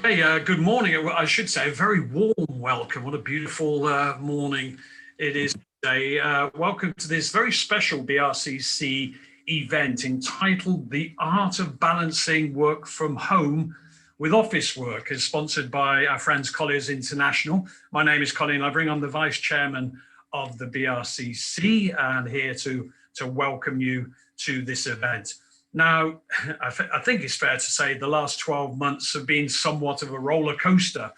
Okay, good morning. I should say a very warm welcome. What a beautiful morning it is today. Welcome to this very special BRCC event entitled The Art of Balancing Work from Home with Office Work. It's sponsored by our friends Colliers International. My name is Colin Lovering. I'm the Vice Chairman of the BRCC and here to welcome you to this event. Now, I think it's fair to say the last 12 months have been somewhat of a roller coaster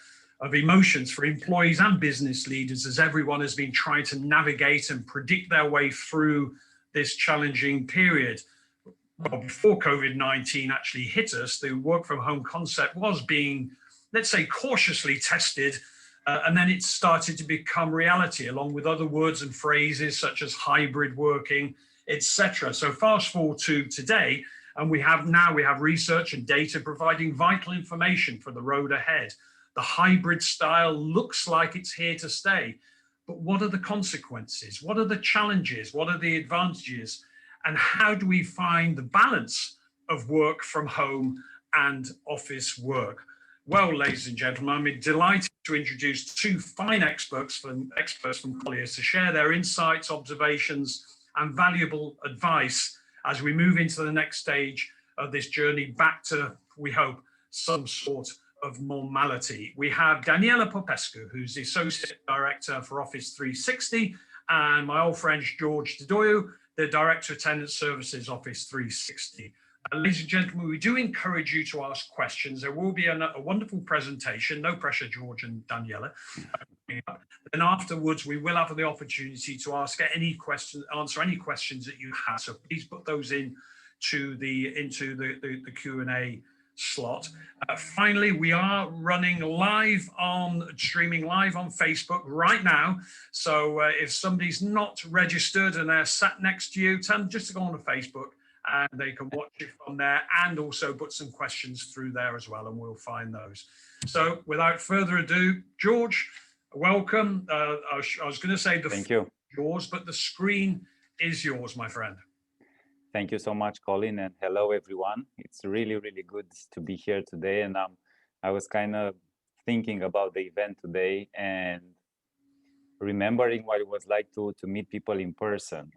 of emotions for employees and business leaders as everyone has been trying to navigate and predict their way through this challenging period. Well, before COVID-19 actually hit us, the work from home concept was being, let's say, cautiously tested, and then it started to become reality along with other words and phrases such as hybrid working, etc. So fast forward to today, and we have research and data providing vital information for the road ahead. The hybrid style looks like it's here to stay, but what are the consequences? What are the challenges? What are the advantages? And how do we find the balance of work from home and office work? Well, ladies and gentlemen, I'm delighted to introduce two fine experts from Colliers to share their insights, observations, and valuable advice as we move into the next stage of this journey back to, we hope, some sort of normality. We have Daniela Popescu, who's the Associate Director for Office 360, and my old friend George Dodoyou, the Director of Tenant Services, Office 360. Ladies and gentlemen, we do encourage you to ask questions. There will be a wonderful presentation, no pressure, George and Daniela. And afterwards, we will have the opportunity to answer any questions that you have. So please put those into the Q&A slot. Finally, we are streaming live on Facebook right now. So if somebody's not registered and they're sat next to you, tell them just to go on to Facebook and they can watch it from there and also put some questions through there as well, and we'll find those. So without further ado, George, welcome. I was going to say the floor is yours, but the screen is yours, my friend. Thank you so much, Colin, and hello, everyone. It's really, really good to be here today. And I was kind of thinking about the event today and remembering what it was like to meet people in person.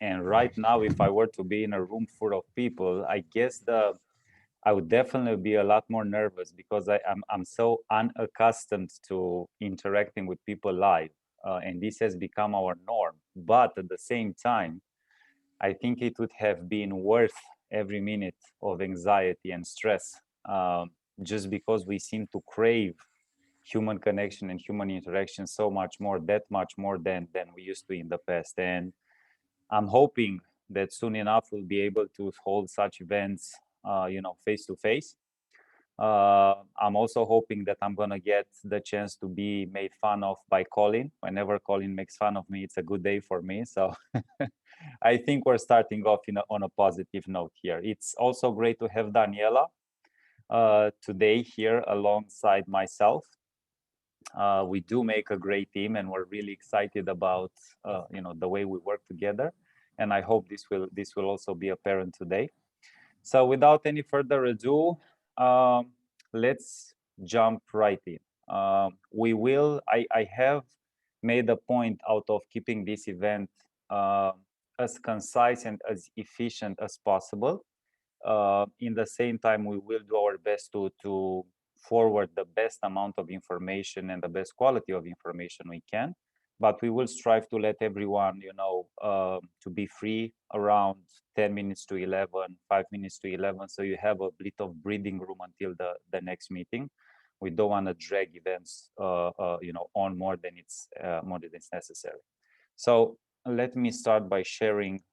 And right now, if I were to be in a room full of people, I guess I would definitely be a lot more nervous because I'm so unaccustomed to interacting with people live. And this has become our norm. But at the same time, I think it would have been worth every minute of anxiety and stress, just because we seem to crave human connection and human interaction so much more, that much more than we used to in the past. And I'm hoping that soon enough we'll be able to hold such events, face to face. I'm also hoping that I'm gonna get the chance to be made fun of by Colin. Whenever Colin makes fun of me, it's a good day for me. So I think we're starting off on a positive note here. It's also great to have Daniela today here alongside myself. We do make a great team, and we're really excited about the way we work together. And I hope this will also be apparent today. So without any further ado, let's jump right in. I have made a point out of keeping this event as concise and as efficient as possible. In the same time, we will do our best to forward the best amount of information and the best quality of information we can. But we will strive to let everyone, to be free around 10 minutes to 11, 5 minutes to 11, so you have a bit of breathing room until the next meeting. We don't want to drag events, on more than it's necessary. So let me start by sharing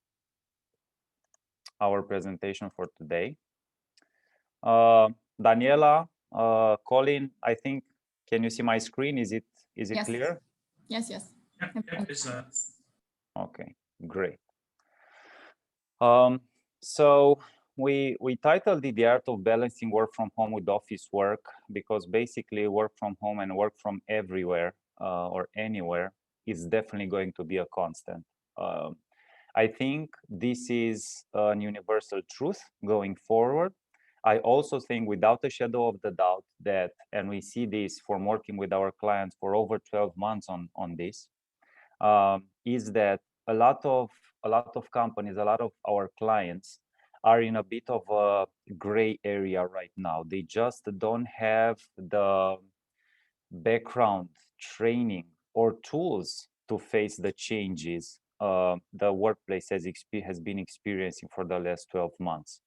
our presentation for today. Daniela, Colin, I think, can you see my screen? Is it yes. Clear? Yes. Okay, great. So we titled it The Art of Balancing Work from Home with Office Work, because basically work from home and work from everywhere or anywhere is definitely going to be a constant. I think this is a universal truth going forward. I also think, without a shadow of the doubt, that, and we see this from working with our clients for over 12 months on this, is that a lot of companies, a lot of our clients are in a bit of a gray area right now. They just don't have the background, training, or tools to face the changes the workplace has been experiencing for the last 12 months.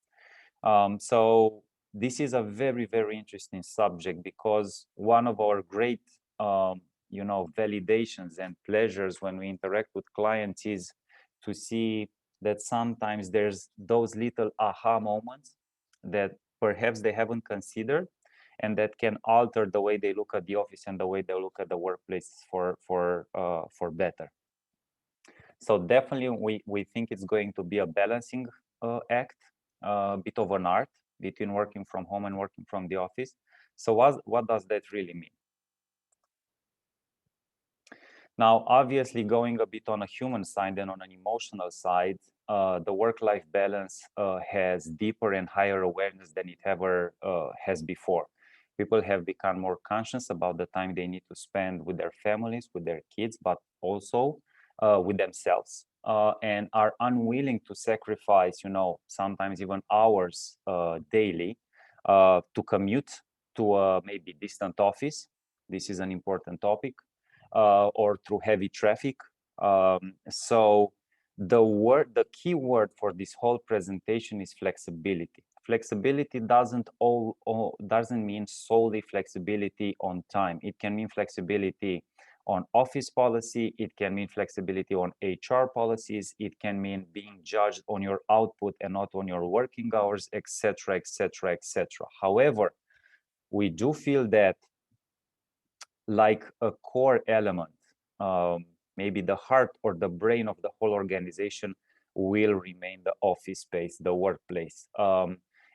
So this is a very, very interesting subject, because one of our great validations and pleasures when we interact with clients is to see that sometimes there's those little aha moments that perhaps they haven't considered, and that can alter the way they look at the office and the way they look at the workplace for better. So definitely we think it's going to be a balancing act, a bit of an art between working from home and working from the office. So what does that really mean? Now, obviously, going a bit on a human side and on an emotional side, the work-life balance has deeper and higher awareness than it ever has before. People have become more conscious about the time they need to spend with their families, with their kids, but also with themselves, and are unwilling to sacrifice, sometimes even hours daily to commute to a maybe distant office. This is an important topic. Or through heavy traffic. So the key word for this whole presentation is flexibility. Flexibility doesn't mean solely flexibility on time. It can mean flexibility on office policy. It can mean flexibility on HR policies. It can mean being judged on your output and not on your working hours, etc., etc., etc. However, we do feel that, like a core element, maybe the heart or the brain of the whole organization will remain the office space, the workplace.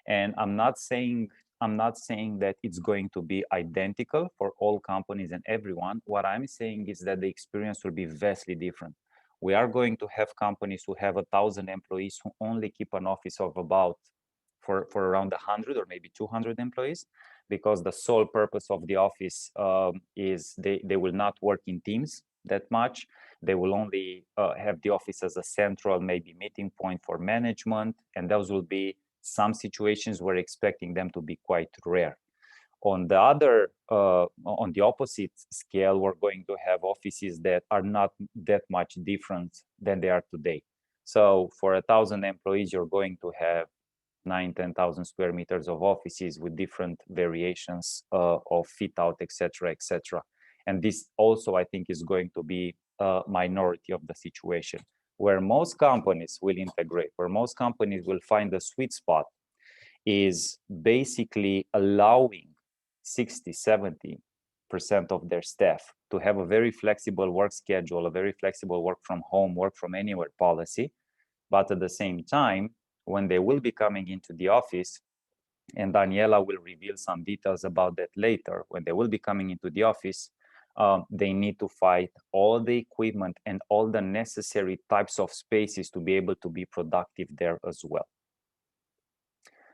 And I'm not saying that it's going to be identical for all companies and everyone. What I'm saying is that the experience will be vastly different. We are going to have companies who have 1,000 employees who only keep an office of about for around 100 or maybe 200 employees, because the sole purpose of the office is they will not work in teams that much. They will only have the office as a central, maybe meeting point for management, and those will be some situations we're expecting them to be quite rare. On the opposite scale, we're going to have offices that are not that much different than they are today. So for 1,000 employees, you're going to have 9,000-10,000 square meters of offices with different variations of fit out, etc., etc. And this also, I think, is going to be a minority of the situation. Where most companies will integrate, where most companies will find the sweet spot, is basically allowing 60-70% of their staff to have a very flexible work schedule, a very flexible work from home, work from anywhere policy. But at the same time, when they will be coming into the office, and Daniela will reveal some details about that later, when they will be coming into the office, they need to fight all the equipment and all the necessary types of spaces to be able to be productive there as well.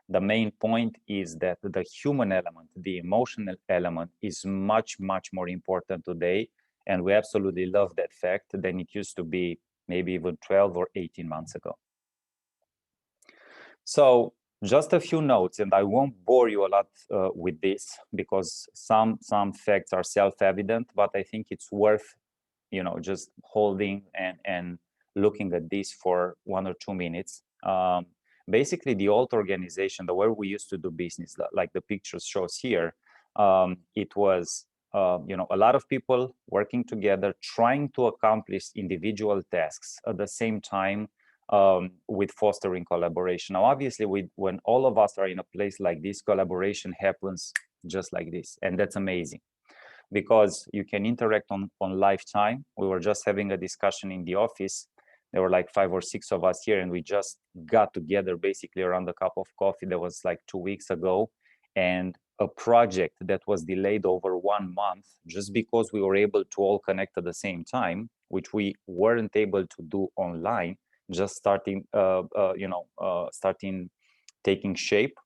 The main point is that the human element, the emotional element, is much, much more important today. And we absolutely love that fact than it used to be maybe even 12 or 18 months ago. So just a few notes, and I won't bore you a lot with this, because some facts are self-evident, but I think it's worth, just holding and looking at this for 1 or 2 minutes. Basically, the old organization, the way we used to do business, like the picture shows here, it was a lot of people working together, trying to accomplish individual tasks at the same time, with fostering collaboration. Now, obviously, when all of us are in a place like this, collaboration happens just like this, and that's amazing, because you can interact on lifetime. We were just having a discussion in the office. There were like 5 or 6 of us here, and we just got together basically around a cup of coffee. That was like 2 weeks ago, and a project that was delayed over 1 month just because we were able to all connect at the same time, which we weren't able to do online, just starting taking shape.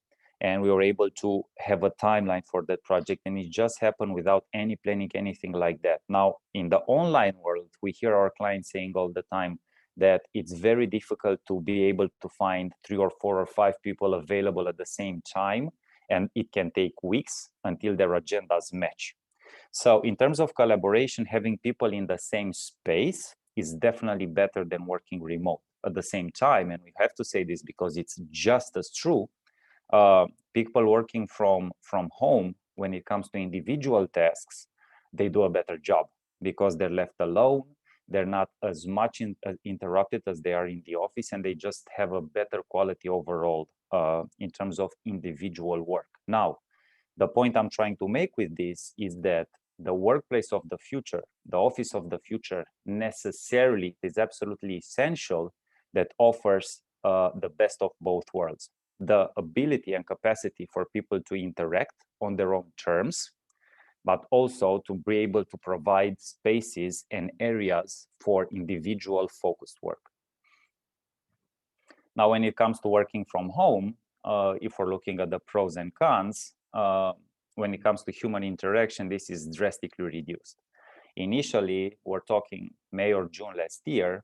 And we were able to have a timeline for that project, and it just happened without any planning, anything like that. Now, in the online world, we hear our clients saying all the time that it's very difficult to be able to find 3 or 4 or 5 people available at the same time, and it can take weeks until their agendas match. So in terms of collaboration, having people in the same space is definitely better than working remote. At the same time, and we have to say this because it's just as true, people working from home, when it comes to individual tasks, they do a better job because they're left alone. They're not as much interrupted as they are in the office, and they just have a better quality overall in terms of individual work. Now, the point I'm trying to make with this is that the workplace of the future, the office of the future, necessarily is absolutely essential that offers the best of both worlds. The ability and capacity for people to interact on their own terms, but also to be able to provide spaces and areas for individual focused work. Now, when it comes to working from home, if we're looking at the pros and cons, when it comes to human interaction, this is drastically reduced. Initially, we're talking May or June last year,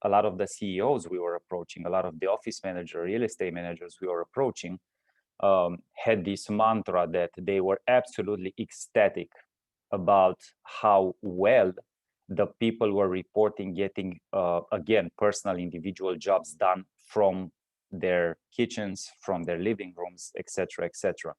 a lot of the CEOs we were approaching, a lot of the office manager, real estate managers we were approaching, had this mantra that they were absolutely ecstatic about how well the people were reporting getting, again, personal individual jobs done from their kitchens, from their living rooms, etc., etc.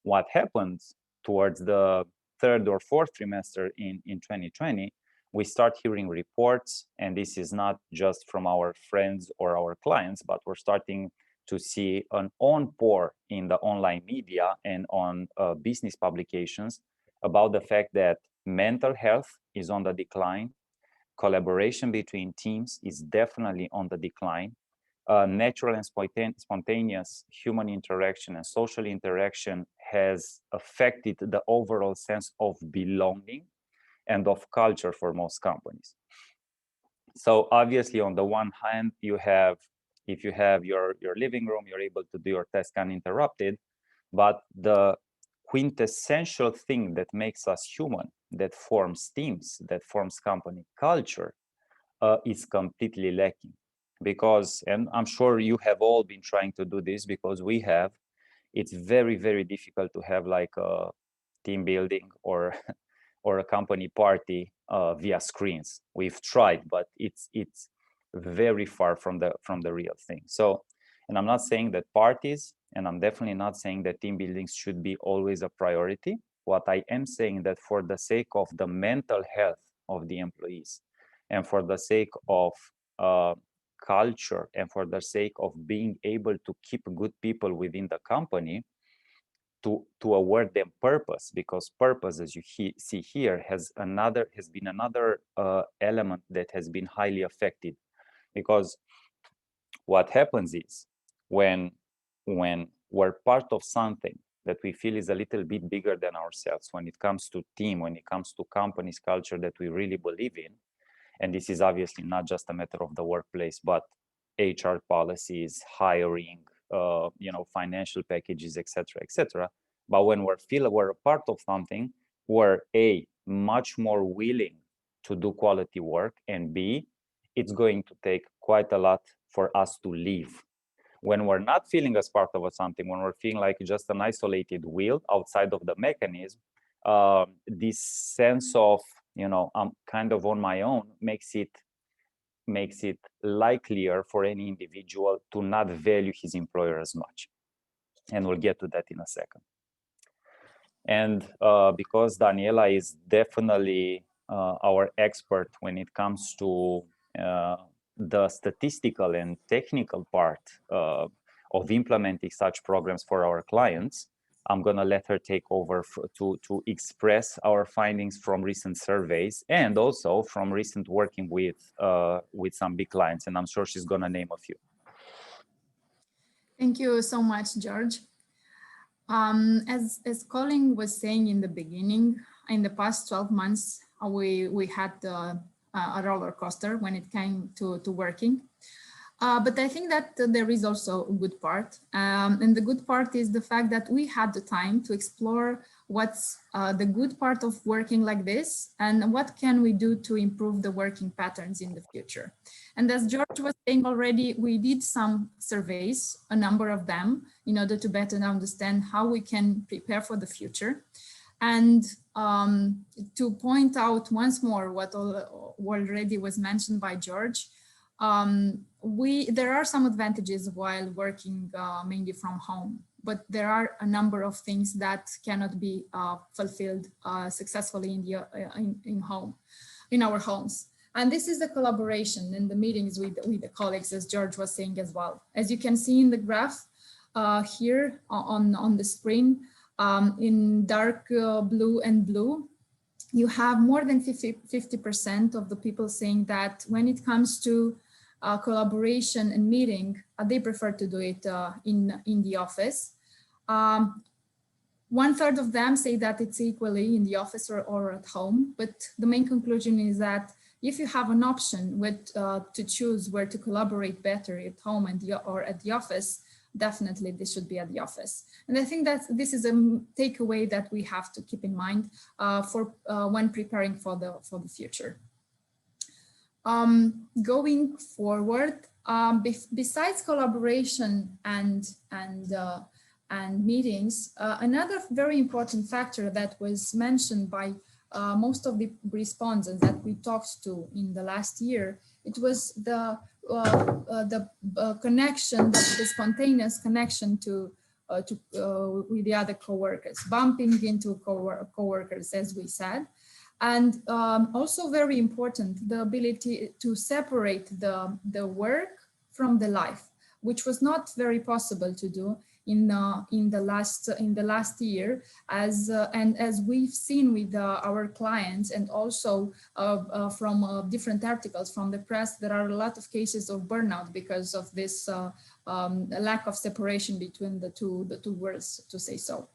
What happened towards the third or fourth trimester in 2020, we start hearing reports, and this is not just from our friends or our clients, but we're starting to see an encore in the online media and on business publications about the fact that mental health is on the decline, collaboration between teams is definitely on the decline, natural and spontaneous human interaction and social interaction has affected the overall sense of belonging and of culture for most companies. So obviously, on the one hand, if you have your living room, you're able to do your task uninterrupted, but the quintessential thing that makes us human, that forms teams, that forms company culture, is completely lacking. Because, and I'm sure you have all been trying to do this because we have, it's very, very difficult to have like a team building or or a company party via screens. We've tried, but it's very far from the real thing. So, and I'm not saying that parties, and I'm definitely not saying that team buildings should be always a priority. What I am saying that for the sake of the mental health of the employees, and for the sake of culture, and for the sake of being able to keep good people within the company, to award them purpose, because purpose, as you see here, has been another element that has been highly affected. Because what happens is when we're part of something that we feel is a little bit bigger than ourselves, when it comes to team, when it comes to company's culture that we really believe in, and this is obviously not just a matter of the workplace, but HR policies, hiring, financial packages, etc., etc. But when we're a part of something, we're much more willing to do quality work, and B, it's going to take quite a lot for us to leave. When we're not feeling as part of something, when we're feeling like just an isolated wheel outside of the mechanism, this sense of, I'm kind of on my own makes it likelier for any individual to not value his employer as much. And we'll get to that in a second. And because Daniela is definitely our expert when it comes to the statistical and technical part of implementing such programs for our clients, I'm going to let her take over to express our findings from recent surveys and also from recent working with some big clients. And I'm sure she's going to name a few. Thank you so much, George. As Colin was saying in the beginning, in the past 12 months, we had a roller coaster when it came to working. But I think that there is also a good part. And the good part is the fact that we had the time to explore what's the good part of working like this and what can we do to improve the working patterns in the future. And as George was saying already, we did some surveys, a number of them, in order to better understand how we can prepare for the future. And to point out once more what already was mentioned by George, there are some advantages while working mainly from home, but there are a number of things that cannot be fulfilled successfully in our homes. And this is the collaboration and the meetings with the colleagues, as George was saying as well. As you can see in the graph here on the screen, in dark blue and blue, you have more than 50% of the people saying that when it comes to collaboration and meeting, they prefer to do it in the office. 1/3 of them say that it's equally in the office or at home, but the main conclusion is that if you have an option to choose where to collaborate better at home or at the office, definitely this should be at the office. And I think that this is a takeaway that we have to keep in mind when preparing for the future. Going forward, besides collaboration and meetings, another very important factor that was mentioned by most of the respondents that we talked to in the last year, it was the connection, the spontaneous connection with the other coworkers, bumping into coworkers, as we said. And also very important, the ability to separate the work from the life, which was not very possible to do in the last year, as we've seen with our clients, and also from different articles from the press, there are a lot of cases of burnout because of this lack of separation between the two worlds, to say so.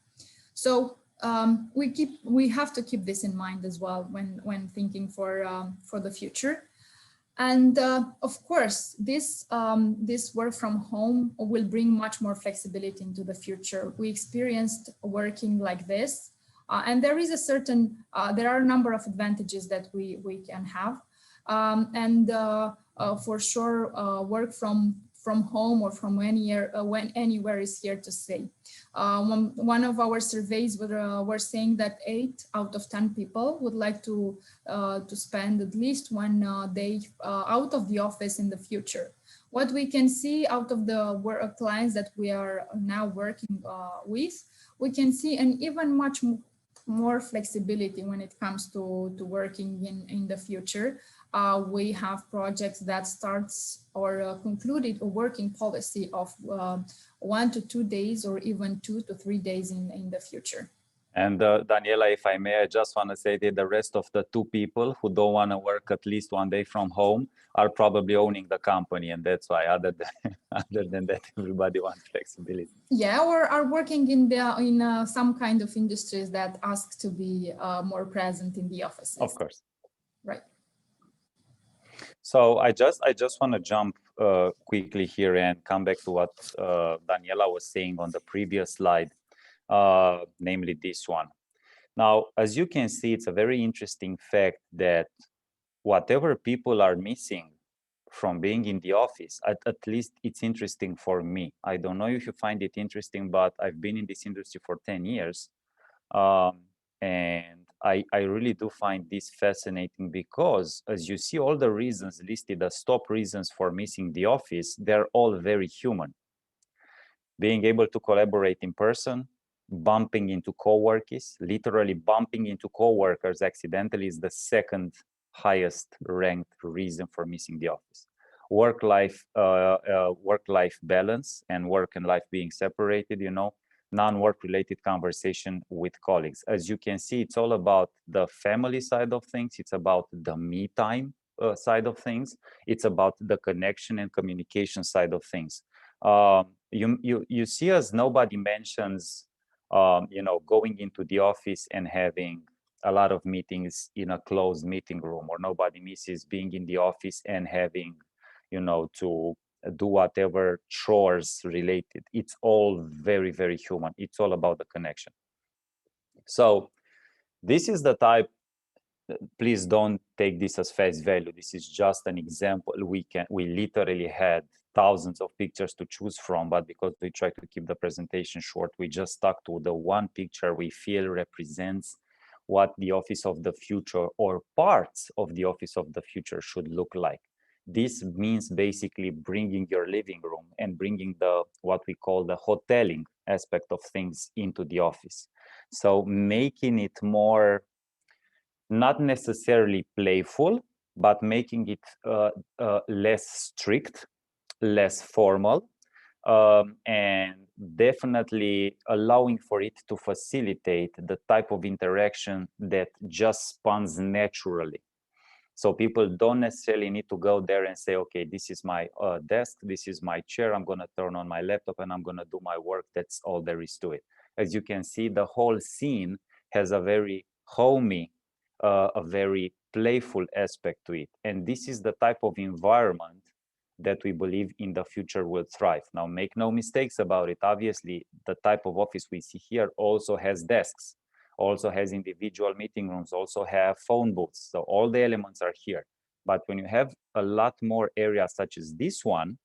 So we have to keep this in mind as well when thinking for the future. And of course, this work from home will bring much more flexibility into the future. We experienced working like this, and there is there are a number of advantages that we can have, for sure, work from home or from anywhere is here to stay. One of our surveys were saying that 8 out of 10 people would like to spend at least one day out of the office in the future. What we can see out of the clients that we are now working with, we can see an even much more flexibility when it comes to working in the future. We have projects that starts or concluded a working policy of 1 to 2 days or even 2 to 3 days in the future. And Daniela, if I may, I just want to say that the rest of the 2 people who don't want to work at least 1 day from home are probably owning the company, and that's why other than that, everybody wants flexibility. Yeah, or are working in some kind of industries that ask to be more present in the offices. Of course. Right. So I just want to jump quickly here and come back to what Daniela was saying on the previous slide, namely this one. Now, as you can see, it's a very interesting fact that whatever people are missing from being in the office, at least it's interesting for me. I don't know if you find it interesting, but I've been in this industry for 10 years. And I really do find this fascinating because, as you see, all the reasons listed as top reasons for missing the office, they're all very human. Being able to collaborate in person, bumping into coworkers, literally bumping into coworkers accidentally is the second highest ranked reason for missing the office. Work-life balance and work and life being separated, non-work related conversation with colleagues. As you can see, it's all about the family side of things. It's about the me time side of things. It's about the connection and communication side of things. You see, as nobody mentions, going into the office and having a lot of meetings in a closed meeting room, or nobody misses being in the office and having, to do whatever chores related. It's all very, very human. It's all about the connection. So this is the type, please don't take this as face value. This is just an example. We literally had thousands of pictures to choose from, but because we try to keep the presentation short, we just stuck to the one picture we feel represents what the office of the future or parts of the office of the future should look like. This means basically bringing your living room and bringing the what we call the hoteling aspect of things into the office. So making it more, not necessarily playful, but making it less strict, less formal, and definitely allowing for it to facilitate the type of interaction that just spawns naturally. So people don't necessarily need to go there and say, okay, this is my desk, this is my chair, I'm gonna turn on my laptop and I'm gonna do my work. That's all there is to it. As you can see, the whole scene has a very homey, a very playful aspect to it. And this is the type of environment that we believe in the future will thrive. Now, make no mistakes about it. Obviously, the type of office we see here also has desks, also has individual meeting rooms, also have phone booths. So all the elements are here. But when you have a lot more areas such as this one,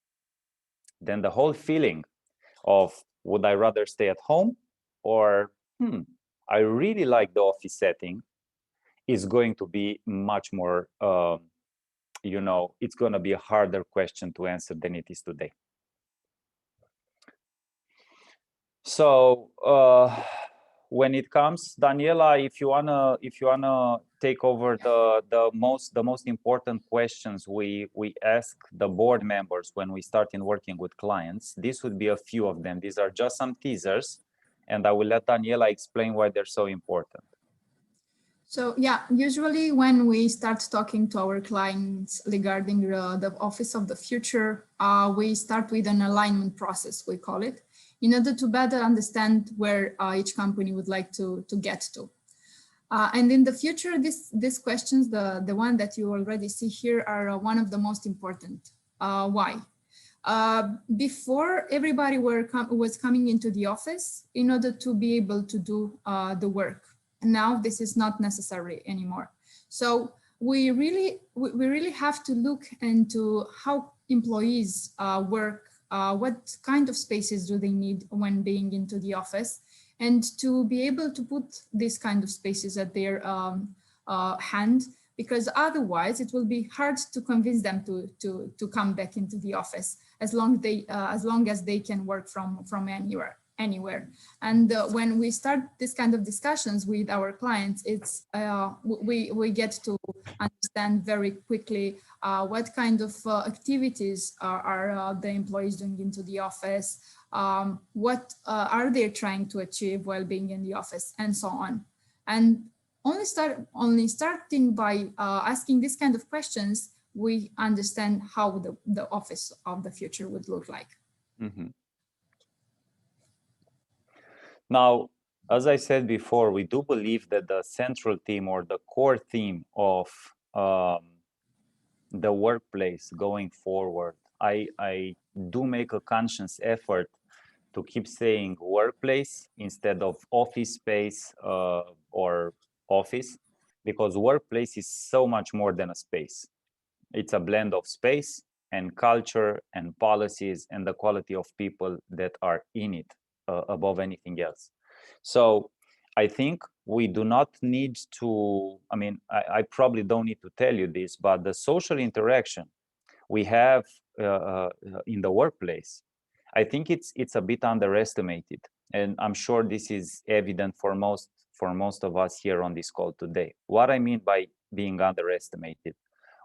then the whole feeling of would I rather stay at home or I really like the office setting is going to be much more, you know, it's going to be a harder question to answer than it is today. So when it comes, Daniela, if you wanna take over the most important questions we ask the board members when we start in working with clients, this would be a few of them. These are just some teasers, and I will let Daniela explain why they're so important. So yeah, usually when we start talking to our clients regarding the office of the future, we start with an alignment process, we call it, in order to better understand where each company would like to get to. And in the future, these questions, the one that you already see here, are one of the most important. Why? Before, everybody was coming into the office in order to be able to do the work. Now this is not necessary anymore. So we really have to look into how employees work, what kind of spaces do they need when being into the office, and to be able to put these kind of spaces at their hand, because otherwise it will be hard to convince them to come back into the office as long as they can work from anywhere. And when we start this kind of discussions with our clients, it's we get to understand very quickly what kind of activities are the employees doing into the office, what are they trying to achieve while being in the office, and so on. And only starting by asking this kind of questions, we understand how the office of the future would look like. Mm-hmm. Now, as I said before, we do believe that the central theme or the core theme of the workplace going forward, I do make a conscious effort to keep saying workplace instead of office space or office, because workplace is so much more than a space. It's a blend of space and culture and policies and the quality of people that are in it above anything else. So I think we do not need to, I mean, I probably don't need to tell you this, but the social interaction we have in the workplace, I think it's a bit underestimated. And I'm sure this is evident for most of us here on this call today. What I mean by being underestimated?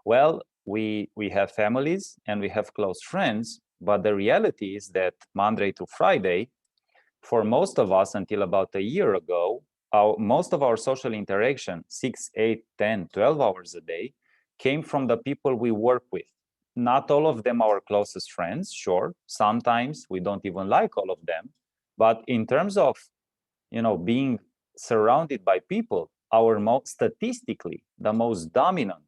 Well, we have families and we have close friends, but the reality is that Monday to Friday, for most of us until about a year ago, most of our social interaction, 6, 8, 10, 12 hours a day, came from the people we work with. Not all of them our closest friends, sure. Sometimes we don't even like all of them. But in terms of, you know, being surrounded by people, statistically, the most dominant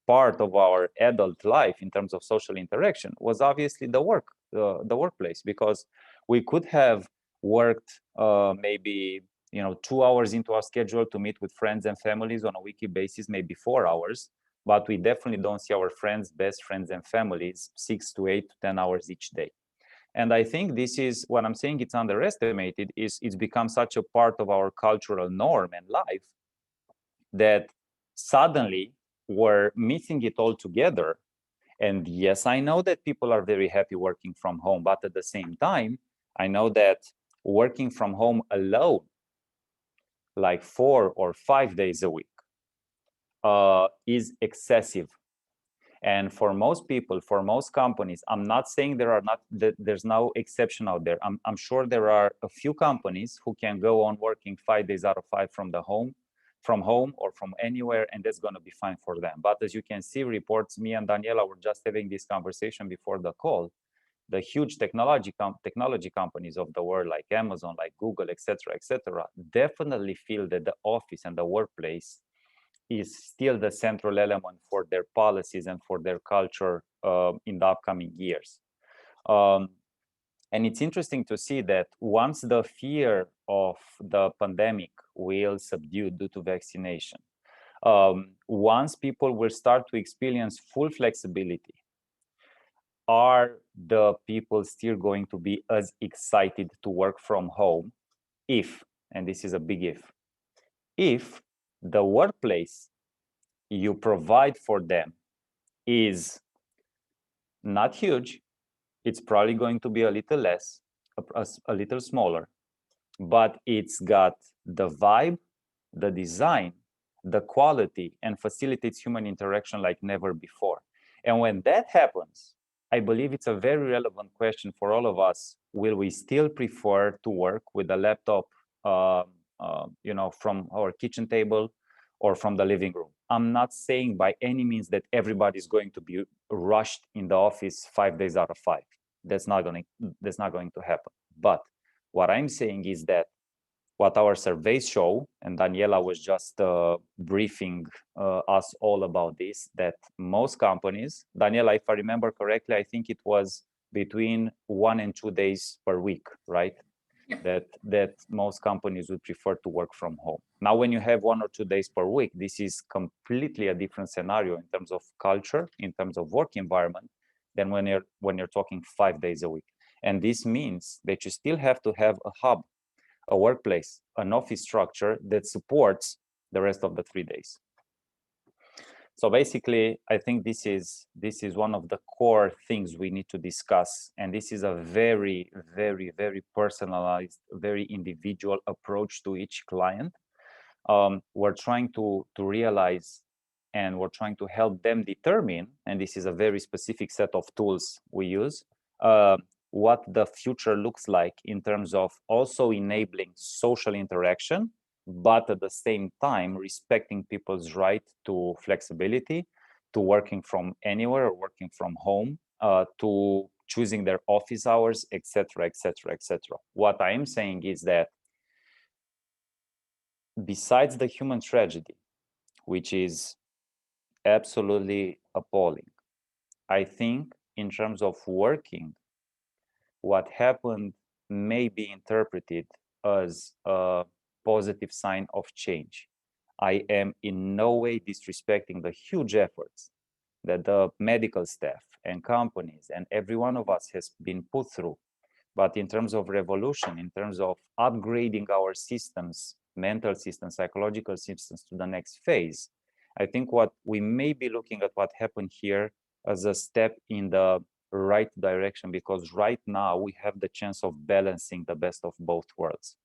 part of our adult life in terms of social interaction was obviously the workplace, because we could have worked maybe 2 hours into our schedule to meet with friends and families on a weekly basis, maybe 4 hours, but we definitely don't see our friends, best friends and families 6 to 8 to 10 hours each day. And I think this is what I'm saying, it's underestimated, is it's become such a part of our cultural norm and life that suddenly we're missing it all together. And yes, I know that people are very happy working from home, but at the same time, I know that working from home alone, like 4 or 5 days a week, is excessive. And for most people, for most companies, I'm not saying there's no exception out there. I'm sure there are a few companies who can go on working 5 days out of 5 from home or from anywhere, and that's going to be fine for them. But as you can see, reports, me and Daniela were just having this conversation before the call. The huge technology companies of the world, like Amazon, like Google, etc., definitely feel that the office and the workplace is still the central element for their policies and for their culture in the upcoming years. And it's interesting to see that once the fear of the pandemic will subdue due to vaccination, once people will start to experience full flexibility, are the people still going to be as excited to work from home if, and this is a big if the workplace you provide for them is not huge, it's probably going to be a little less, a little smaller, but it's got the vibe, the design, the quality, and facilitates human interaction like never before. And when that happens, I believe it's a very relevant question for all of us. Will we still prefer to work with a laptop, from our kitchen table or from the living room? I'm not saying by any means that everybody's going to be rushed in the office 5 days out of 5. That's not going to happen. But what I'm saying is that what our surveys show, and Daniela was just briefing us all about this, that most companies, Daniela, if I remember correctly, I think it was between 1 and 2 days per week, right? Yeah. That most companies would prefer to work from home. Now, when you have 1 or 2 days per week, this is completely a different scenario in terms of culture, in terms of work environment, than when you're talking 5 days a week. And this means that you still have to have a hub, a workplace, an office structure that supports the rest of the 3 days. So basically, I think this is one of the core things we need to discuss. And this is a very, very, very personalized, very individual approach to each client. We're trying to realize, and we're trying to help them determine, and this is a very specific set of tools we use, what the future looks like in terms of also enabling social interaction, but at the same time respecting people's right to flexibility, to working from anywhere or working from home, to choosing their office hours, etc., etc., etc. What I am saying is that besides the human tragedy, which is absolutely appalling, I think in terms of working, what happened may be interpreted as a positive sign of change. I am in no way disrespecting the huge efforts that the medical staff and companies and every one of us has been put through. But in terms of revolution, in terms of upgrading our systems, mental systems, psychological systems to the next phase, I think what we may be looking at what happened here as a step in the right direction, because right now we have the chance of balancing the best of both worlds.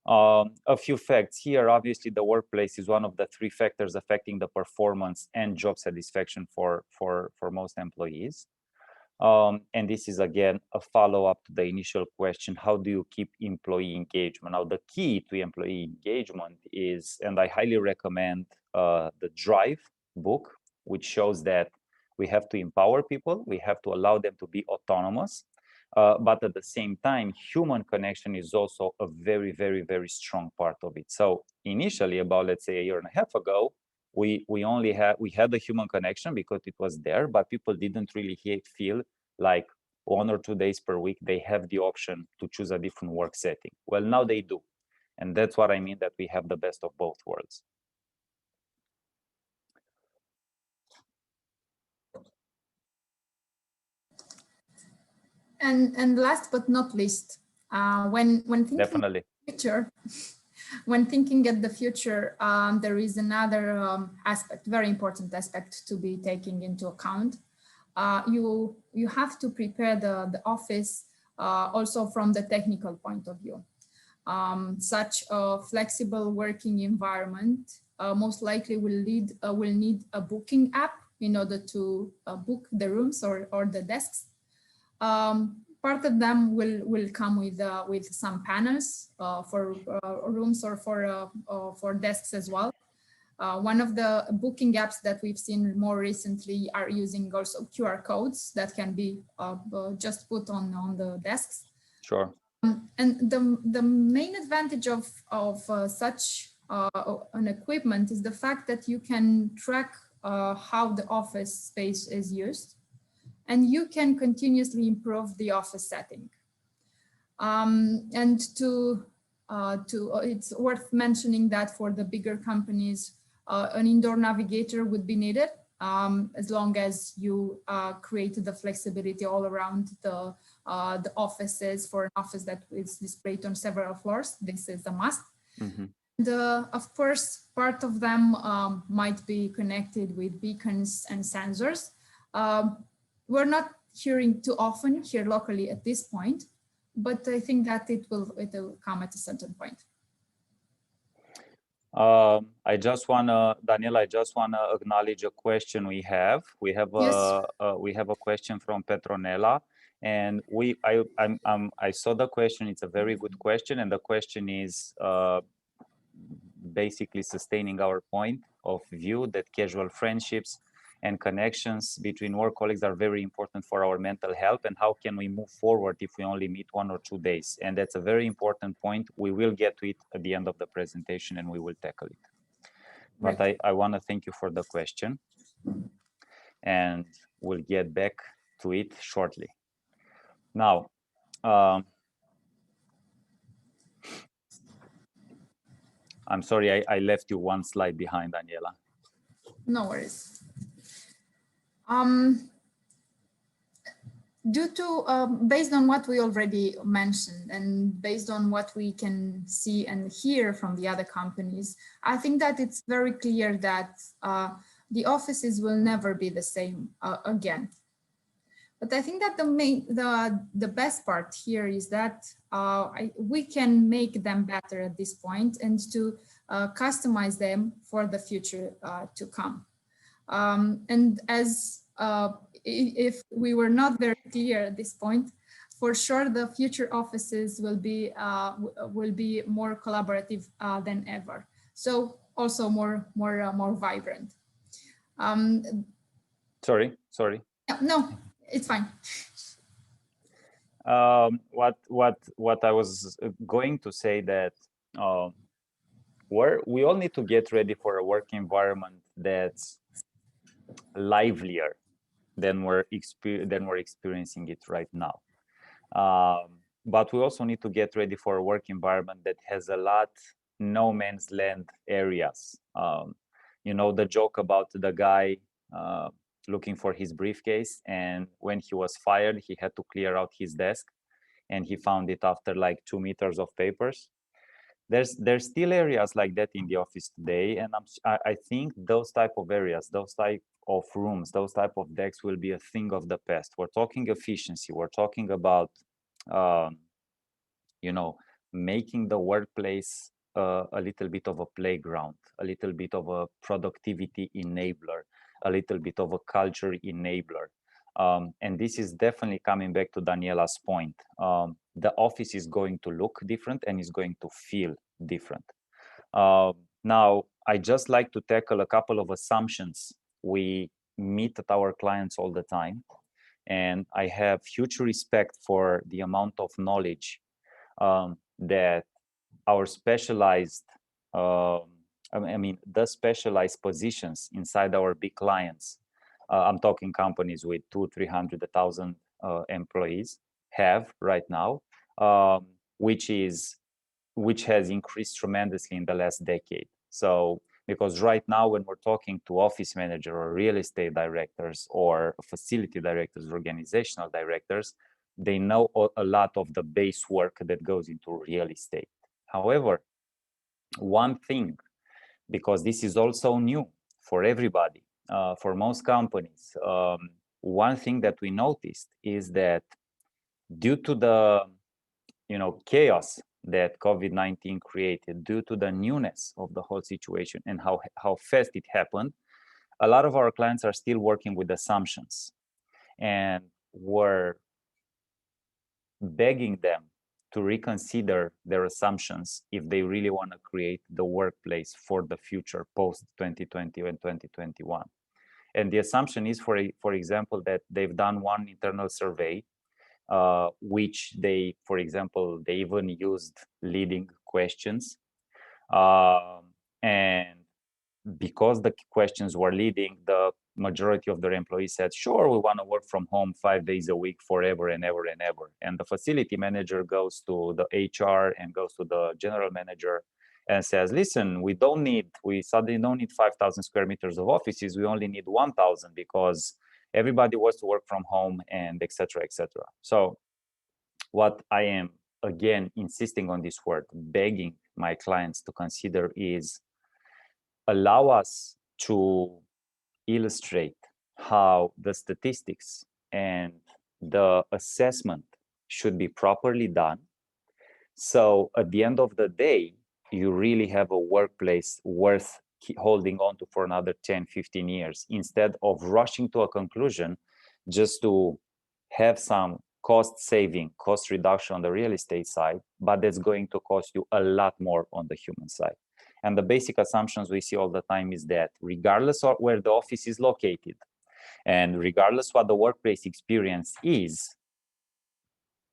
A few facts here. Obviously, the workplace is one of the 3 factors affecting the performance and job satisfaction for most employees. And this is, again, a follow-up to the initial question, how do you keep employee engagement? Now, the key to employee engagement is, and I highly recommend the Drive book, which shows that we have to empower people, we have to allow them to be autonomous, but at the same time, human connection is also a very, very, very strong part of it. So initially, about, let's say, a year and a half ago, we had the human connection because it was there, but people didn't really feel like 1 or 2 days per week they have the option to choose a different work setting. Well, now they do, and that's what I mean, that we have the best of both worlds. And last but not least, when thinking Definitely. future, when thinking at the future, there is another aspect, very important aspect to be taking into account. You have to prepare the office also from the technical point of view. Such a flexible working environment most likely will need a booking app in order to book the rooms or the desks. Part of them will come with some panels for rooms or for desks as well. One of the booking apps that we've seen more recently are using also QR codes that can be just put on the desks. Sure. And the main advantage of such an equipment is the fact that you can track how the office space is used, and you can continuously improve the office setting. And it's worth mentioning that for the bigger companies, an indoor navigator would be needed, as long as you create the flexibility all around the offices. For an office that is displayed on several floors, this is a must. Mm-hmm. And, of course, part of them might be connected with beacons and sensors. We're not hearing too often here locally at this point, but I think that it will come at a certain point. I just wanna, Daniela, I just wanna acknowledge a question we have. We have a question from Petronella, and I saw the question. It's a very good question, and the question is basically sustaining our point of view that casual friendships and connections between work colleagues are very important for our mental health, and how can we move forward if we only meet 1 or 2 days? And that's a very important point. We will get to it at the end of the presentation and we will tackle it. Right. But I want to thank you for the question, and we'll get back to it shortly. Now, I'm sorry, I left you one slide behind, Daniela. No worries. Based on what we already mentioned and based on what we can see and hear from the other companies, I think that it's very clear that the offices will never be the same again. But I think that the best part here is that we can make them better at this point and to customize them for the future to come. And as if we were not very clear at this point, for sure the future offices will be more collaborative than ever. So also more vibrant. Sorry. No, it's fine. What I was going to say that we all need to get ready for a work environment that's livelier than we're experiencing it right now. But we also need to get ready for a work environment that has a lot no man's land areas. You know, the joke about the guy looking for his briefcase, and when he was fired, he had to clear out his desk, and he found it after like 2 meters of papers. There's still areas like that in the office today, and I think those type of areas, those type of rooms, those type of desks will be a thing of the past. We're talking efficiency. We're talking about you know, making the workplace a little bit of a playground, a little bit of a productivity enabler, a little bit of a culture enabler. And this is definitely coming back to Daniela's point. The office is going to look different and is going to feel different. Now, I just like to tackle a couple of assumptions we meet at our clients all the time. And I have huge respect for the amount of knowledge that our specialized I mean, the specialized positions inside our big clients, I'm talking companies with 200, 300,000 employees have right now, which has increased tremendously in the last decade. So, because right now when we're talking to office manager or real estate directors or facility directors, organizational directors, they know a lot of the base work that goes into real estate. However, one thing, because this is also new for everybody, for most companies, one thing that we noticed is that due to the chaos that COVID-19 created, due to the newness of the whole situation and how fast it happened, a lot of our clients are still working with assumptions, and we're begging them to reconsider their assumptions if they really want to create the workplace for the future post 2020 and 2021. And the assumption is, for example, that they've done one internal survey, which they, for example, they even used leading questions. And because the questions were leading, the majority of their employees said, sure, we want to work from home 5 days a week forever and ever and ever. And the facility manager goes to the HR and goes to the general manager and says, listen, we suddenly don't need 5,000 square meters of offices. We only need 1,000 because everybody wants to work from home, and et cetera, et cetera. So what I am, again, insisting on this word, begging my clients to consider is allow us to illustrate how the statistics and the assessment should be properly done. So at the end of the day, you really have a workplace worth holding on to for another 10, 15 years, instead of rushing to a conclusion just to have some cost saving, cost reduction on the real estate side, but that's going to cost you a lot more on the human side. And the basic assumptions we see all the time is that regardless of where the office is located and regardless what the workplace experience is,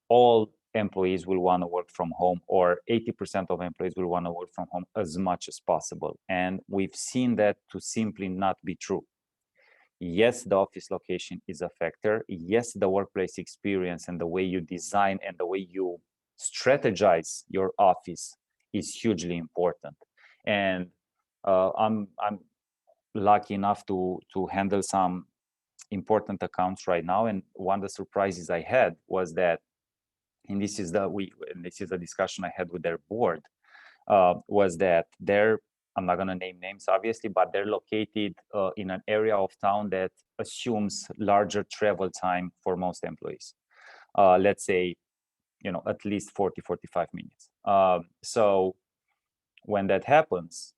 all employees will want to work from home, or 80% of employees will want to work from home as much as possible. And we've seen that to simply not be true. Yes, the office location is a factor. Yes, the workplace experience and the way you design and the way you strategize your office is hugely important. And I'm lucky enough to handle some important accounts right now. And one of the surprises I had was that, and this is the discussion I had with their board, was that I'm not going to name names, obviously, but they're located in an area of town that assumes larger travel time for most employees. Let's say, at least 40, 45 minutes. So when that happens,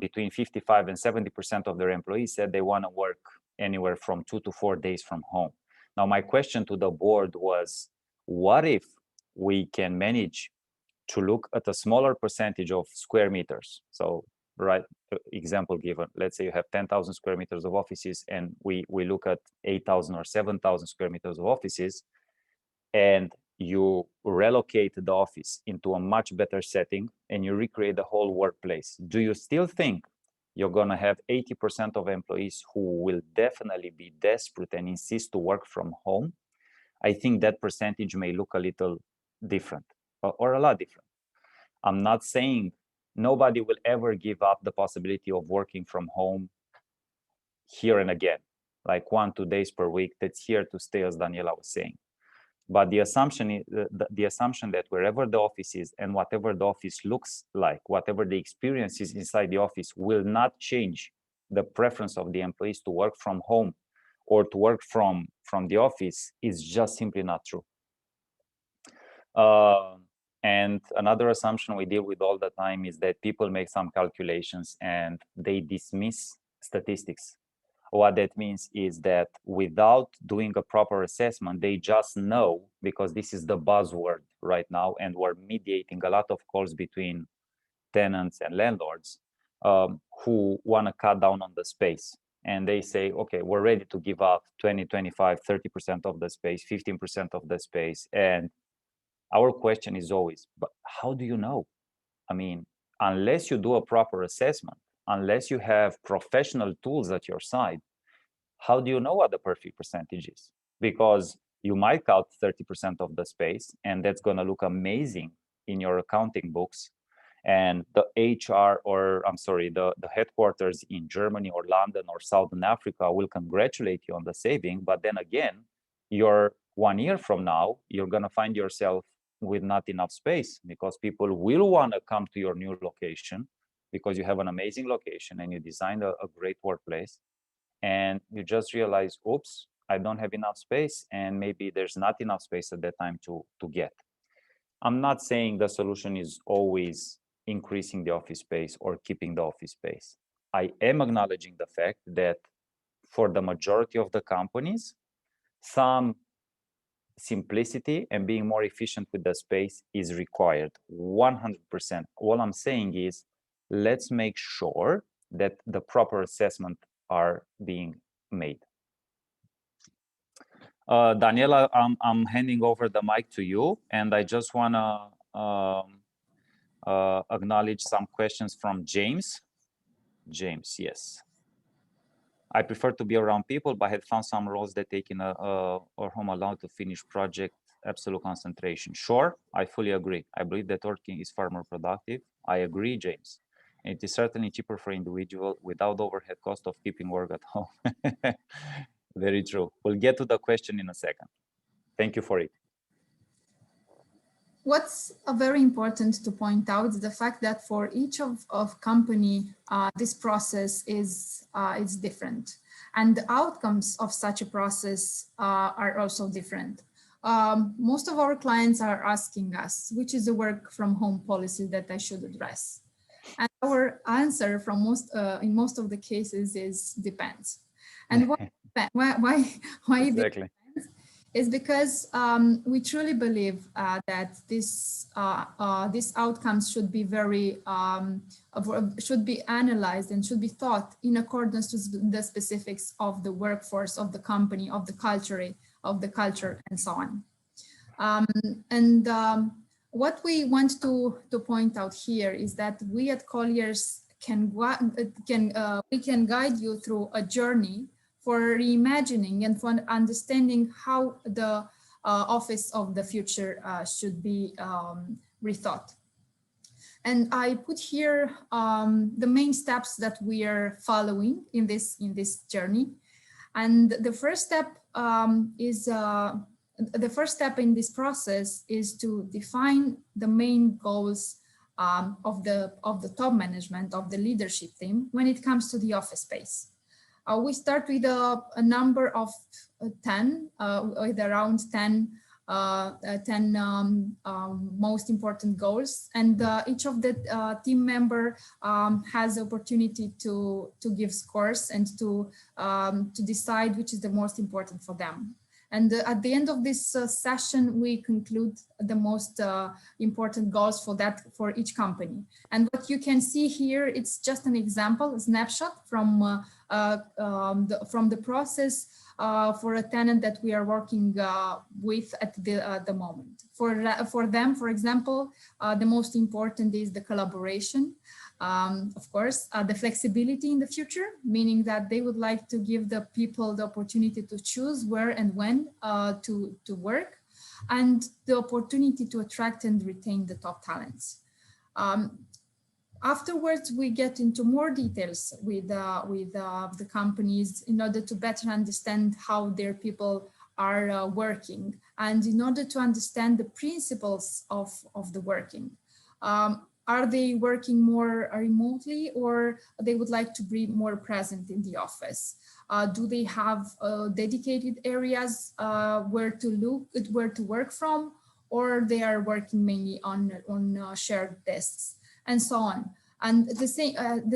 between 55 and 70% of their employees said they want to work anywhere from 2 to 4 days from home. Now, my question to the board was, what if we can manage to look at a smaller percentage of square meters? So, right, example given, let's say you have 10,000 square meters of offices, and we look at 8,000 or 7,000 square meters of offices, and you relocate the office into a much better setting and you recreate the whole workplace. Do you still think you're going to have 80% of employees who will definitely be desperate and insist to work from home? I think that percentage may look a little different, or a lot different. I'm not saying nobody will ever give up the possibility of working from home here and again, like 1-2 days per week. That's here to stay, as Daniela was saying. But the assumption is the assumption that wherever the office is and whatever the office looks like, whatever the experience is inside the office, will not change the preference of the employees to work from home or to work from the office, is just simply not true. And another assumption we deal with all the time is that people make some calculations and they dismiss statistics. What that means is that without doing a proper assessment, they just know, because this is the buzzword right now, and we're mediating a lot of calls between tenants and landlords who want to cut down on the space. And they say, okay, we're ready to give up 20, 25, 30% of the space, 15% of the space. And our question is always, but how do you know? I mean, unless you do a proper assessment, unless you have professional tools at your side, how do you know what the perfect percentage is? Because you might count 30% of the space, and that's going to look amazing in your accounting books. And the HR, or I'm sorry, the headquarters in Germany or London or Southern Africa will congratulate you on the saving. But then again, you're 1 year from now, you're going to find yourself with not enough space, because people will want to come to your new location because you have an amazing location and you designed a great workplace. And you just realize, oops, I don't have enough space, and maybe there's not enough space at that time to get. I'm not saying the solution is always increasing the office space or keeping the office space. I am acknowledging the fact that for the majority of the companies, some simplicity and being more efficient with the space is required 100%. All I'm saying is, let's make sure that the proper assessment are being made. Daniela, I'm handing over the mic to you, and I just want to acknowledge some questions from James. James, yes. I prefer to be around people, but I had found some roles that taking or home allowed to finish project absolute concentration. Sure, I fully agree. I believe that working is far more productive. I agree, James. And it is certainly cheaper for individual without overhead cost of keeping work at home. Very true. We'll get to the question in a second. Thank you for it. What's very important to point out is the fact that for each of company, this process is different, and the outcomes of such a process are also different. Most of our clients are asking us, which is the work from home policy that I should address? And our answer from in most of the cases is depends. And why exactly. is because we truly believe that this outcomes should be should be analyzed and should be thought in accordance to the specifics of the workforce, of the company, of the culture, and so on. What we want to point out here is that we at Colliers we can guide you through a journey for reimagining and for understanding how the office of the future should be rethought. And I put here the main steps that we are following in this journey. And the first step in this process is to define the main goals of the top management, of the leadership team when it comes to the office space. We start with a number of 10, with around 10 most important goals, and each of the team member has the opportunity to give scores and to decide which is the most important for them. And at the end of this session, we conclude the most important goals for each company. And what you can see here, it's just an example, a snapshot from the process for a tenant that we are working with at the moment. For them, for example, the most important is the collaboration. Of course, the flexibility in the future, meaning that they would like to give the people the opportunity to choose where and when to work, and the opportunity to attract and retain the top talents. Afterwards, we get into more details with the companies in order to better understand how their people are working, and in order to understand the principles of the working. Are they working more remotely, or they would like to be more present in the office? Do they have dedicated areas where to work from, or they are working mainly on shared desks, and so on? And the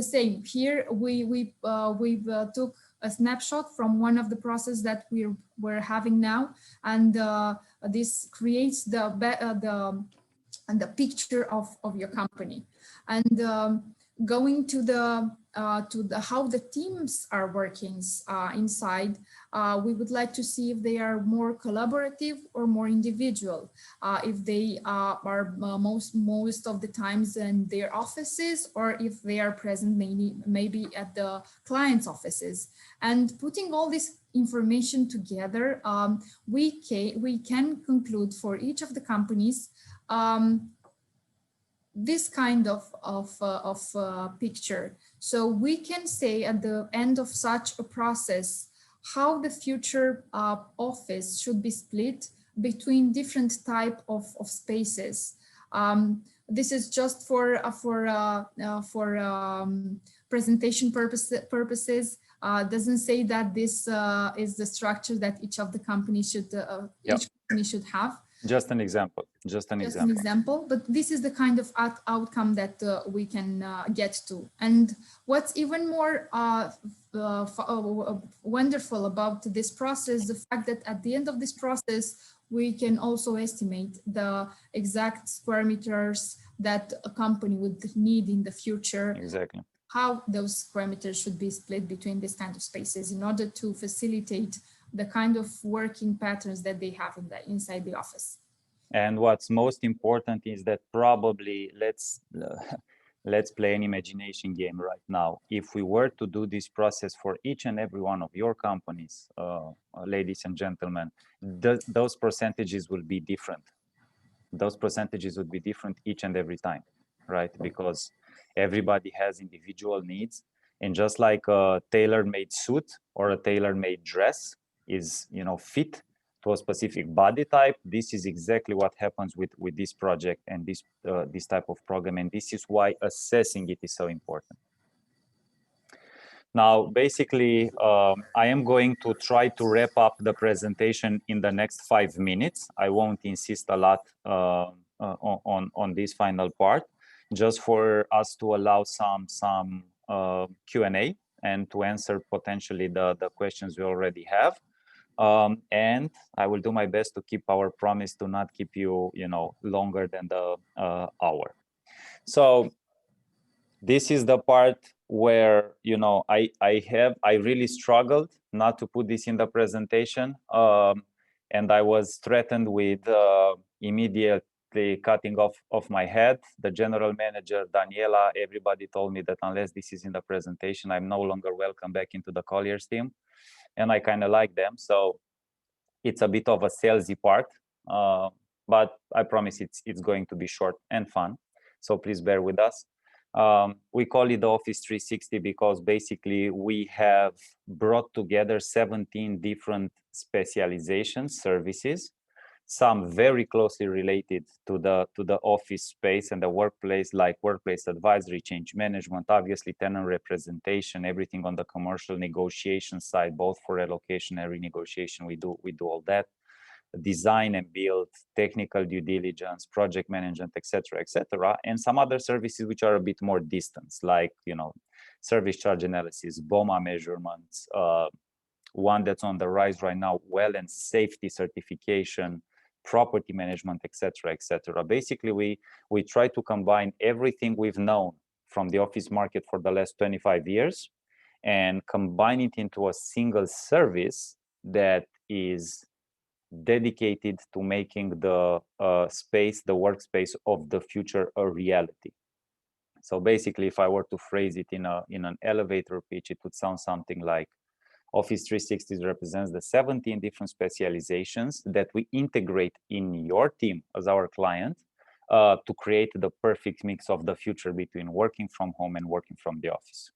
same here. We took a snapshot from one of the processes that we're having now, and this creates the picture of your company. And going to the how the teams are working inside, we would like to see if they are more collaborative or more individual, if they are most of the times in their offices, or if they are present maybe at the client's offices. And putting all this information together, we can conclude for each of the companies this kind of picture. So we can say at the end of such a process how the future office should be split between different type of spaces. This is just for presentation purposes. Doesn't say that this is the structure that each of the companies should each company should have. Just an example. Just an example. But this is the kind of outcome that we can get to. And what's even more wonderful about this process, the fact that at the end of this process, we can also estimate the exact square meters that a company would need in the future. Exactly. How those square meters should be split between this kind of spaces in order to facilitate the kind of working patterns that they have inside the office. And what's most important is that probably let's play an imagination game right now. If we were to do this process for each and every one of your companies, ladies and gentlemen, those percentages will be different. Those percentages would be different each and every time, right? Because everybody has individual needs, and just like a tailor-made suit or a tailor-made dress is, you know, fit to a specific body type, this is exactly what happens with this project and this type of program, and this is why assessing it is so important. Now, basically, I am going to try to wrap up the presentation in the next 5 minutes. I won't insist a lot on this final part, just for us to allow some Q&A and to answer potentially the questions we already have. And I will do my best to keep our promise to not keep you, longer than the hour. So this is the part where, I really struggled not to put this in the presentation. And I was threatened with immediately cutting off my head. The general manager, Daniela, everybody told me that unless this is in the presentation, I'm no longer welcome back into the Colliers team. And I kind of like them. So it's a bit of a salesy part, but I promise it's going to be short and fun. So please bear with us. We call it the Office 360 because basically we have brought together 17 different specializations, services, some very closely related to the office space and the workplace, like workplace advisory, change management, obviously tenant representation, everything on the commercial negotiation side, both for relocation and renegotiation. We do all that. Design and build, technical due diligence, project management, etc., and some other services which are a bit more distant, like service charge analysis, BOMA measurements, one that's on the rise right now, well and safety certification, property management, etc. Basically, we try to combine everything we've known from the office market for the last 25 years and combine it into a single service that is dedicated to making the space, the workspace of the future, a reality. So basically, if I were to phrase it in an elevator pitch, it would sound something like Office 360 represents the 17 different specializations that we integrate in your team as our client to create the perfect mix of the future between working from home and working from the office.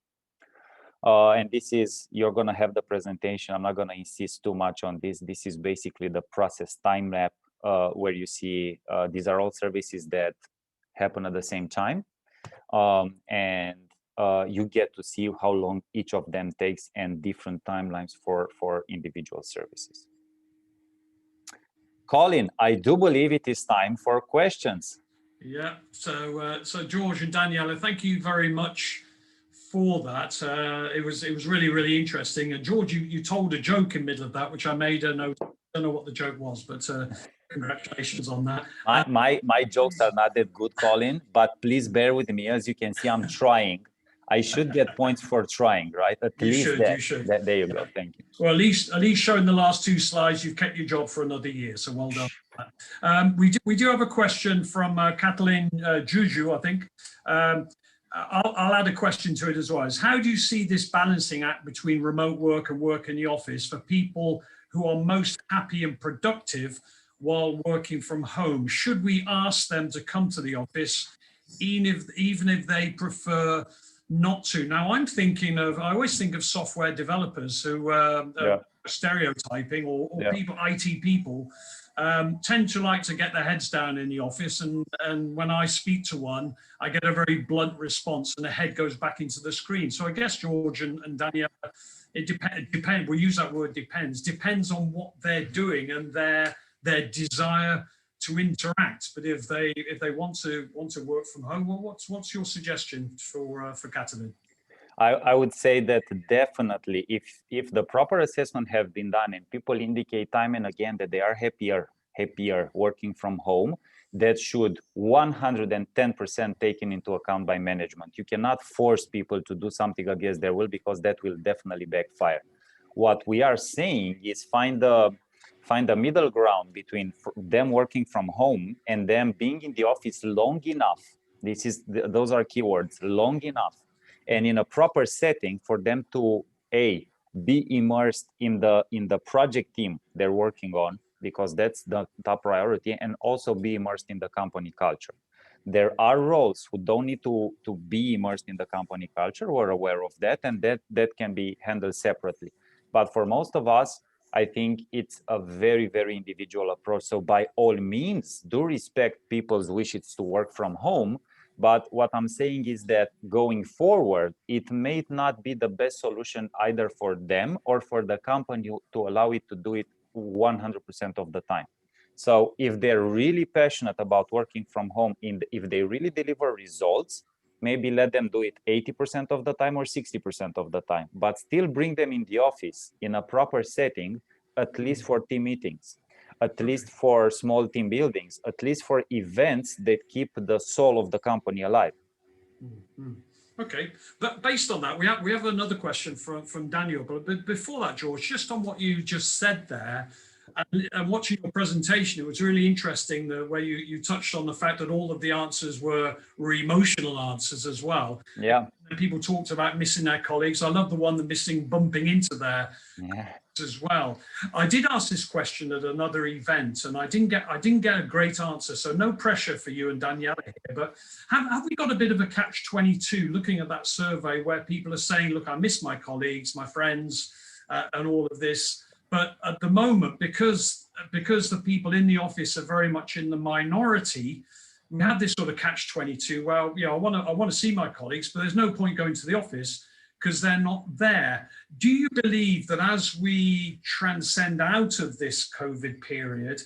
And this is, you're going to have the presentation. I'm not going to insist too much on this. This is basically the process time map where you see these are all services that happen at the same time. And you get to see how long each of them takes and different timelines for individual services. Colin, I do believe it is time for questions. Yeah, so George and Daniela, thank you very much for that. It was really, really interesting. And George, you told a joke in the middle of that, which I made a note. I don't know what the joke was, but congratulations on that. My jokes are not that good, Colin, but please bear with me. As you can see, I'm trying. I should get points for trying, right? At You least should, that. you should. There you go. Thank you. Well, at least showing the last two slides, you've kept your job for another year. So well done. We do have a question from Kathleen Juju, I think. I'll add a question to it as well. Is how do you see this balancing act between remote work and work in the office for people who are most happy and productive while working from home? Should we ask them to come to the office even if they prefer not to? Now, I always think of software developers who stereotyping or people, IT people, tend to like to get their heads down in the office. And when I speak to one, I get a very blunt response and the head goes back into the screen. So I guess George and Danielle, it depends. We'll use that word depends on what they're doing and their desire to interact. But if they want to work from home, well, what's your suggestion for Catalin? I would say that definitely if the proper assessment have been done and people indicate time and again that they are happier working from home, that should 110% taken into account by management. You cannot force people to do something against their will, because that will definitely backfire. What we are saying is find a middle ground between them working from home and them being in the office long enough. Those are keywords, long enough, and in a proper setting for them to be immersed in the project team they're working on, because that's the top priority, and also be immersed in the company culture. There are roles who don't need to be immersed in the company culture. We're aware of that, and that can be handled separately. But for most of us, I think it's a very, very individual approach. So by all means, do respect people's wishes to work from home. But what I'm saying is that going forward, it may not be the best solution either for them or for the company to allow it to do it 100% of the time. So if they're really passionate about working from home, if they really deliver results, maybe let them do it 80% of the time or 60% of the time, but still bring them in the office in a proper setting, at least for team meetings, at least for small team buildings, at least for events that keep the soul of the company alive. Okay, but based on that, we have another question from Daniel. But before that, George, just on what you just said there, and watching your presentation, it was really interesting the way you touched on the fact that all of the answers were emotional answers as well. Yeah. And people talked about missing their colleagues. I love the one that missing bumping into their as well. I did ask this question at another event, and I didn't get a great answer. So no pressure for you and Daniela here. But have we got a bit of a catch-22 looking at that survey where people are saying, "Look, I miss my colleagues, my friends, and all of this." But at the moment, because the people in the office are very much in the minority, we have this sort of catch-22. Well, I want to see my colleagues, but there's no point going to the office because they're not there. Do you believe that as we transcend out of this COVID period,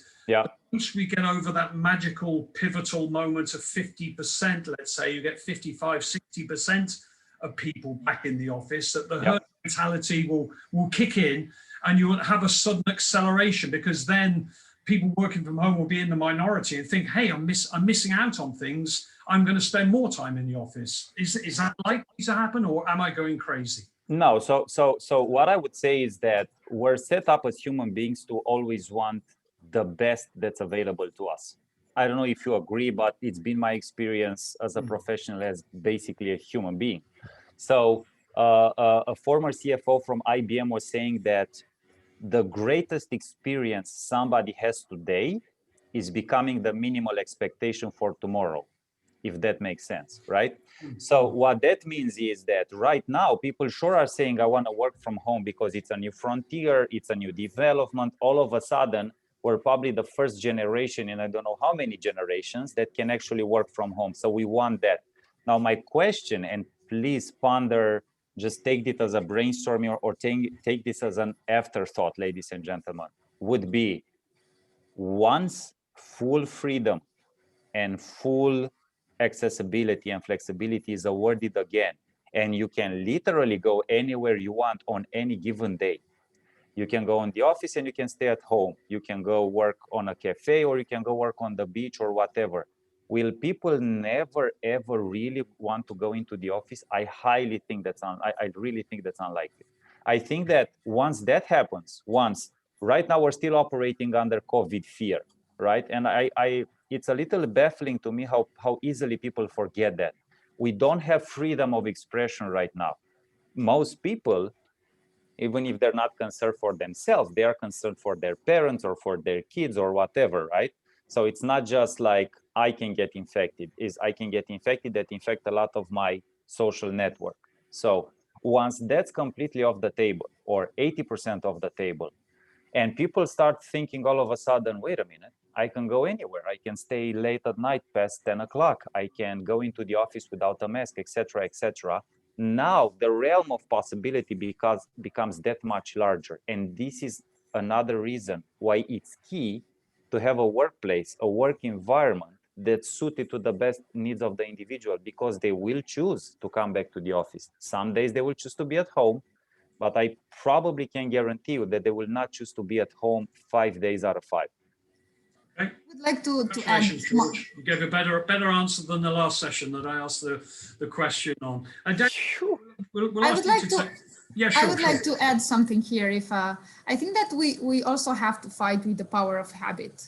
once we get over that magical pivotal moment of 50%, let's say you get 55, 60% of people back in the office, that the herd mentality will kick in, and you will have a sudden acceleration, because then people working from home will be in the minority and think, hey, I'm missing out on things. I'm going to spend more time in the office. Is that likely to happen, or am I going crazy? No. So what I would say is that we're set up as human beings to always want the best that's available to us. I don't know if you agree, but it's been my experience as a professional, as basically a human being. So a former CFO from IBM was saying that the greatest experience somebody has today is becoming the minimal expectation for tomorrow, if that makes sense, right? So what that means is that right now, people sure are saying, I want to work from home because it's a new frontier, it's a new development. All of a sudden, we're probably the first generation in I don't know how many generations that can actually work from home. So we want that. Now, my question, and please ponder, just take it as a brainstorming or take this as an afterthought, ladies and gentlemen, would be, once full freedom and full accessibility and flexibility is awarded again, and you can literally go anywhere you want on any given day. You can go in the office and you can stay at home. You can go work on a cafe, or you can go work on the beach or whatever. Will people never ever really want to go into the office? I highly think that's I really think that's unlikely. I think that once that happens, right now we're still operating under COVID fear, right? And it's a little baffling to me how easily people forget that. We don't have freedom of expression right now. Most people, even if they're not concerned for themselves, they are concerned for their parents or for their kids or whatever, right? So it's not just like I can get infected, I can get infected that infect a lot of my social network. So once that's completely off the table, or 80% off the table, and people start thinking all of a sudden, wait a minute, I can go anywhere. I can stay late at night past 10 o'clock. I can go into the office without a mask, etc., etc. Now the realm of possibility becomes that much larger. And this is another reason why it's key to have a workplace, a work environment that's suited to the best needs of the individual, because they will choose to come back to the office. Some days they will choose to be at home, but I probably can guarantee you that they will not choose to be at home 5 days out of 5. Okay. I would like to add. Congratulations, George. You gave a better answer than the last session that I asked the question on. And Dan, we'll I ask would you like to to. say, yeah, sure, I would like to add something here. If I think that we also have to fight with the power of habit.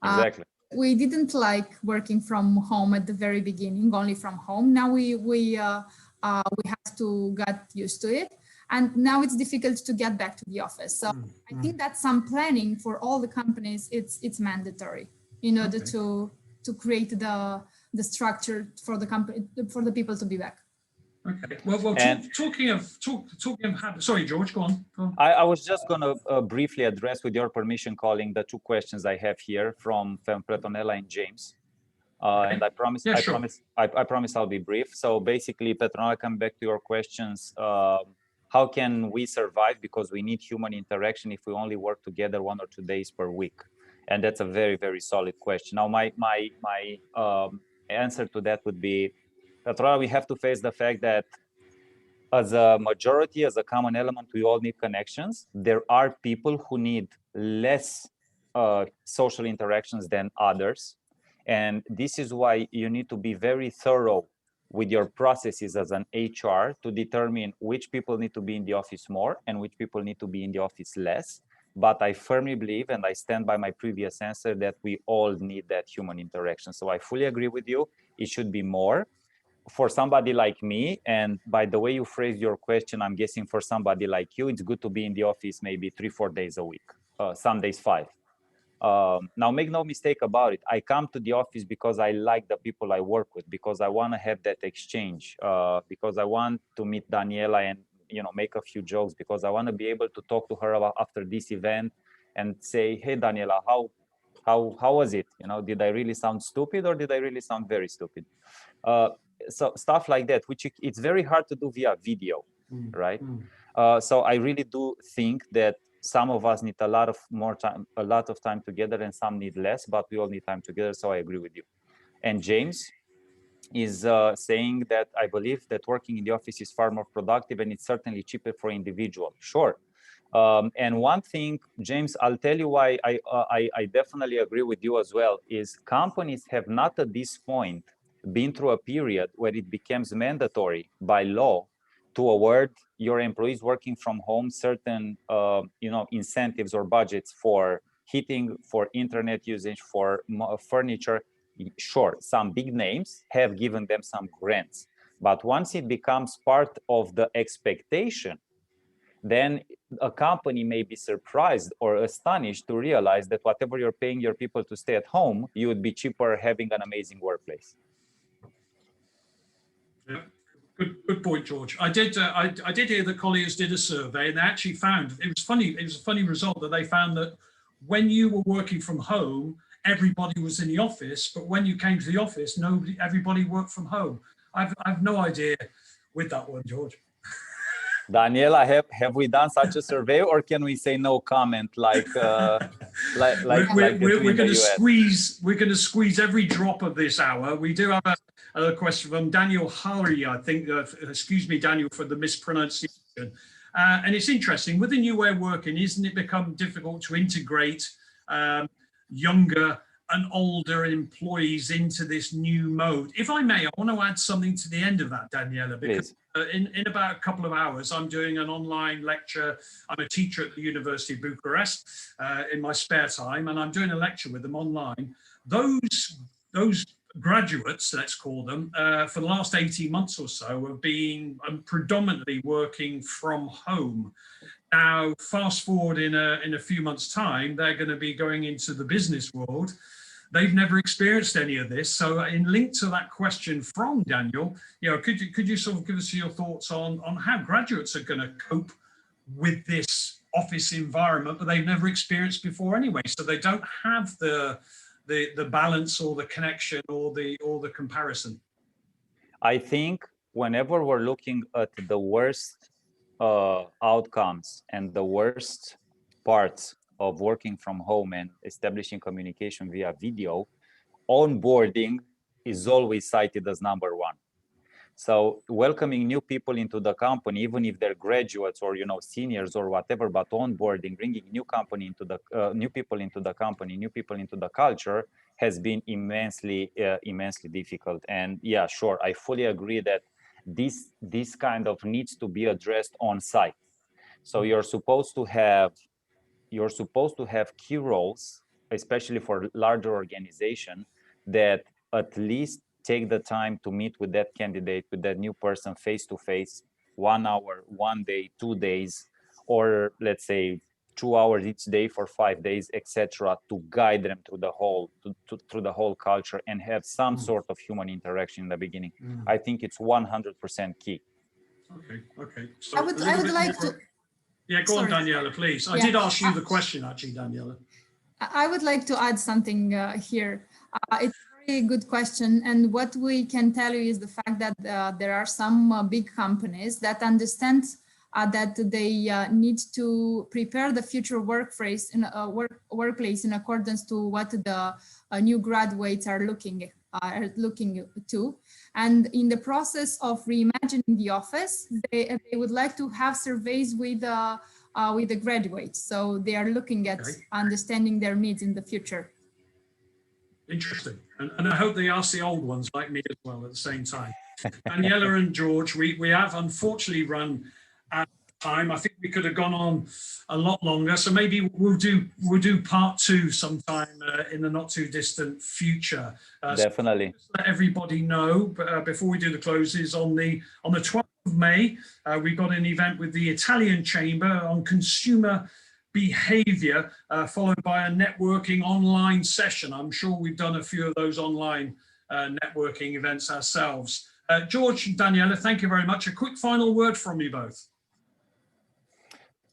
Exactly. We didn't like working from home at the very beginning, only from home. Now we have to get used to it, and now it's difficult to get back to the office. So I think that some planning for all the companies, it's mandatory in order to create the structure for the company, for the people to be back. Okay. Well, talking of habits. Sorry, George, go on. I was just going to briefly address, with your permission, Colin, the two questions I have here from Petronella and James. And I promise, yeah, I promise I'll be brief. So basically, Petronella, come back to your questions. How can we survive? Because we need human interaction if we only work together 1 or 2 days per week. And that's a very, very solid question. Now, my answer to that would be, Petronella, we have to face the fact that as a majority, as a common element, we all need connections. There are people who need less social interactions than others. And this is why you need to be very thorough with your processes as an HR to determine which people need to be in the office more and which people need to be in the office less. But I firmly believe, and I stand by my previous answer, that we all need that human interaction. So I fully agree with you. It should be more. For somebody like me, and by the way you phrased your question, I'm guessing for somebody like you, it's good to be in the office maybe 3-4 days a week, some days 5. Now, make no mistake about it. I come to the office because I like the people I work with, because I want to have that exchange, because I want to meet Daniela and make a few jokes, because I want to be able to talk to her about after this event and say, hey, Daniela, how was it? Did I really sound stupid, or did I really sound very stupid? So stuff like that, which it's very hard to do via video, right? So I really do think that some of us need a lot of time together, and some need less, but we all need time together. So I agree with you. And James is saying that I believe that working in the office is far more productive, and it's certainly cheaper for individual. Sure. And one thing, James, I'll tell you why I definitely agree with you as well, is companies have not at this point been through a period where it becomes mandatory by law to award your employees working from home certain incentives or budgets for heating, for internet usage, for furniture. Sure, some big names have given them some grants, but once it becomes part of the expectation, then a company may be surprised or astonished to realize that whatever you're paying your people to stay at home, you would be cheaper having an amazing workplace. Yeah, good point, George. I did hear that Colliers did a survey, and they actually found it was funny. It was a funny result that they found that when you were working from home, everybody was in the office, but when you came to the office, everybody worked from home. I've no idea with that one, George. Daniela, have we done such a survey, or can we say no comment like we're going to squeeze every drop of this hour. We do have a question from Daniel Hari, I think. Excuse me, Daniel, for the mispronunciation. And it's interesting, with the new way of working, isn't it become difficult to integrate younger and older employees into this new mode. If I may, I want to add something to the end of that, Daniela, because in about a couple of hours, I'm doing an online lecture. I'm a teacher at the University of Bucharest in my spare time, and I'm doing a lecture with them online. Those graduates, let's call them, for the last 18 months or so have been predominantly working from home. Now, fast forward in a few months' time, they're going to be going into the business world. They've never experienced any of this. So in link to that question from Daniel, could you sort of give us your thoughts on how graduates are going to cope with this office environment that they've never experienced before anyway? So they don't have the balance or the connection or the comparison. I think whenever we're looking at the worst outcomes and the worst parts of working from home and establishing communication via video, onboarding is always cited as number one. So welcoming new people into the company, even if they're graduates or seniors or whatever, but onboarding, bringing new people into the company, new people into the culture has been immensely difficult. And yeah, sure, I fully agree that this kind of needs to be addressed on site. So you're supposed to have key roles, especially for larger organization, that at least take the time to meet with that candidate, with that new person face to face, 1 hour, 1 day, 2 days, or let's say 2 hours each day for 5 days, etc., to guide them through the whole culture and have some sort of human interaction in the beginning. I think it's 100% key. Okay. So I would like to. Yeah, go on, Daniela, please. I did ask you the question, actually, Daniela. I would like to add something here. It's a very good question. And what we can tell you is the fact that there are some big companies that understand that they need to prepare the future workplace in accordance to what the new graduates are looking to. And in the process of reimagining the office, they would like to have surveys with the graduates. So they are looking at understanding their needs in the future. Interesting. And I hope they ask the old ones like me as well at the same time. Daniela and George, we have unfortunately run out of time. I think we could have gone on a lot longer. So maybe we'll do part 2 sometime in the not too distant future. Definitely. So let everybody know before we do the closes on the 12th of May, we've got an event with the Italian Chamber on consumer behavior, followed by a networking online session. I'm sure we've done a few of those online networking events ourselves. George and Daniela, thank you very much. A quick final word from you both.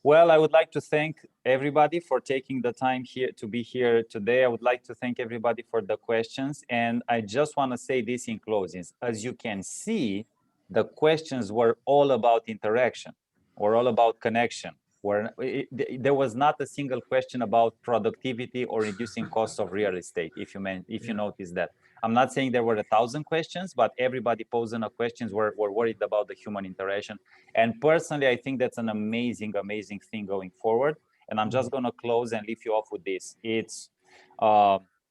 Well, I would like to thank everybody for taking the time here to be here today. I would like to thank everybody for the questions. And I just want to say this in closing. As you can see, the questions were all about interaction or all about connection. There was not a single question about productivity or reducing costs of real estate, if you notice that. I'm not saying there were 1,000 questions, but everybody posing questions were worried about the human interaction. And personally, I think that's an amazing thing going forward. And I'm just going to close and leave you off with this. It's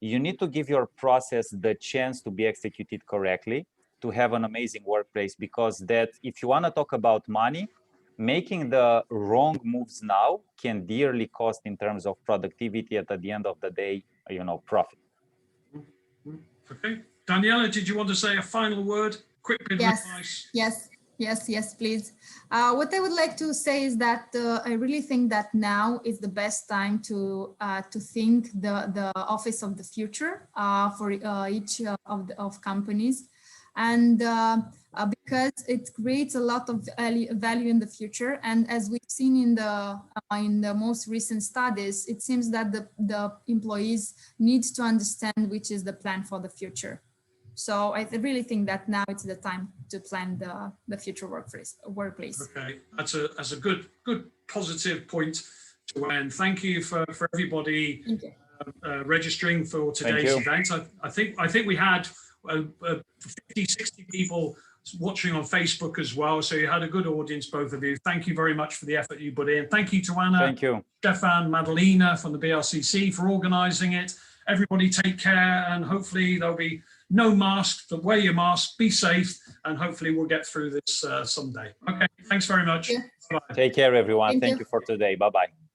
you need to give your process the chance to be executed correctly, to have an amazing workplace, because that if you want to talk about money, making the wrong moves now can dearly cost in terms of productivity at the end of the day, profit. Okay. Daniela, did you want to say a final word? Quick bit of advice. Yes, please. What I would like to say is that I really think that now is the best time to think the office of the future for each of companies. And because it creates a lot of value in the future, and as we've seen in the most recent studies, it seems that the employees need to understand which is the plan for the future. So I really think that now it's the time to plan the future workplace. Okay, that's a good positive point to end. Thank you for everybody registering for today's event. I think we had 50-60 people watching on Facebook as well, so you had a good audience, both of you. Thank you very much for the effort you put in. Thank you to Anna, thank you, Stefan, Madalena from the BRCC for organizing it. everybody take care, and hopefully there'll be no mask, but wear your mask, be safe, and hopefully we'll get through this someday. Okay, thanks very much. Yeah. Bye. Take care, everyone. Thank Thank you. you for today. Bye-bye.